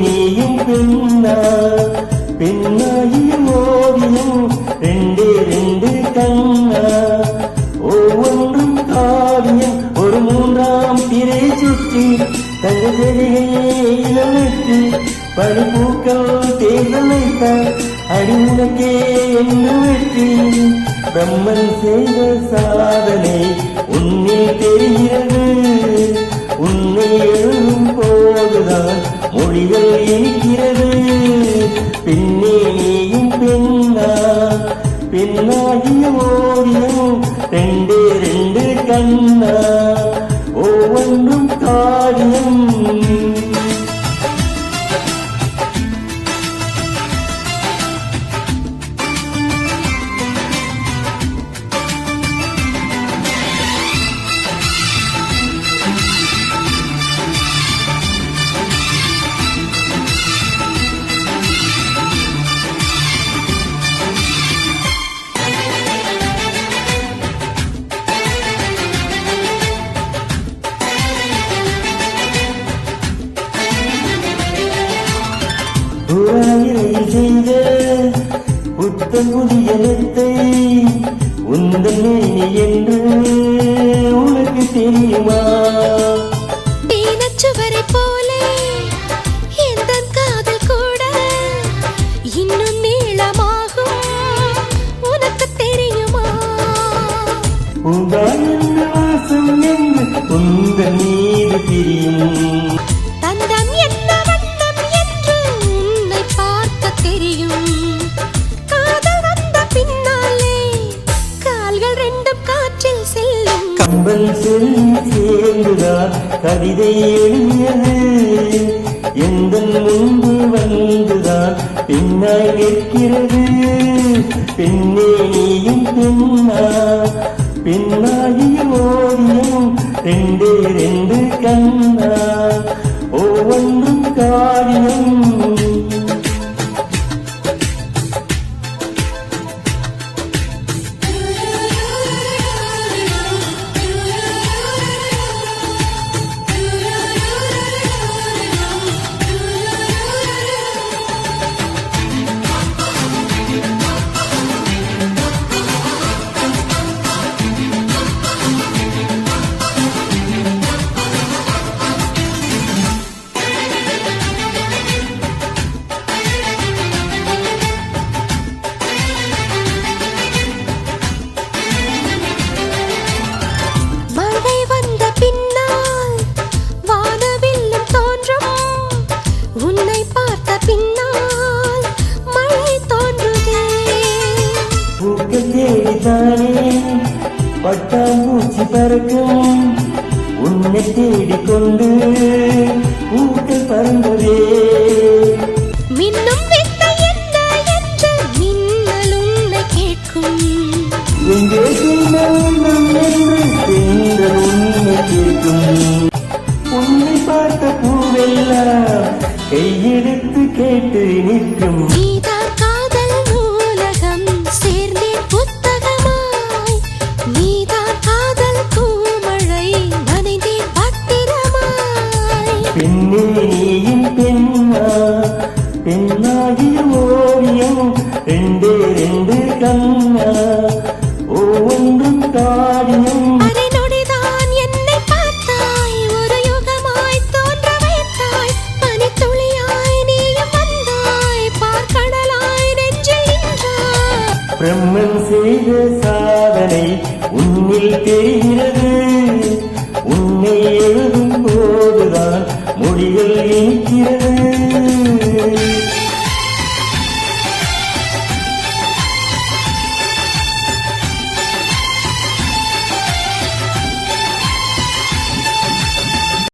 நீயும் பெண்ணா பெண்ணாகிய ஓவியம் ரெண்டே ரெண்டு கண்ணா ஒவ்வொன்றும் காவியம் ஒரு மூன்றாம் திரை சுற்றி தங்க ஜெயிலமிட்டு பனிப்பூக்கள் தேர்தல் வைத்தார் அடிமுகக்கே என்று வெற்றி பிரம்மன் செய்த சாதனை உன்னில் தெரிகிறது உன்னை எழுதும் போதுதான் மொழிகள் இனிக்கிறது பெண்ணே நீயும் பெண்ணா பெண்ணாகிய ஓவியம் ரெண்டே ரெண்டு கண்ணா ஒவ்வொன்றும் காரியம் செய்த புத்தம் புதிய மெத்தை உந்தன் மேனி என்று உனக்கு தெரியுமா தேனச்சுவரை போலே எந்த காதல் கூட இன்னும் நீளமாகும் உனக்கு தெரியுமா உங்கள் வாசம் என்று உந்தன் மீது தெரியும் கம்பன் சேர்ந்துதான் கவிதை எழுதியது எந்த முன்பு வந்துதான் பெண்ணாய் நிற்கிறது பெண்ணே நீயும் பெண்ணா பெண்ணாகிய ஓவியம் ரெண்டே ரெண்டு கண்ணா ஒவ்வொன்றும் காரியம் பட்டாம்பூச்சி பறக்கும் உன்னை தேடிக்கொண்டு பூக்கள் பறந்ததே மின்னும் வித்தை என்ன என்று மின்னல் உன்னை கேட்கும் எங்கே வேண்டும் என்று பெண்கள் உன்னை கேட்கும் உன்னை பார்த்த பூவெல்லாம் கையெடுத்து கேட்டு நிற்கும் பெண்ணே நீயும் பெண்ணா பெண்ணாகிய ஓவியம் ரெண்டே ரெண்டு கண்ணா ஒவ்வொன்றும் காரியம் என்னை பார்த்தாய் ஒரு யுகமாய் தோன்ற வைத்தாய் பனித்துளியாய் நீயும் வந்தாய் பார்க்கடலாய் நெஞ்சில் நின்றாய் பிரம்மன் செய்த சாதனை உன்னில் தெரிகிறது உன்னை எழுதும் போதுதான் மொழிகள் இனிக்கிறது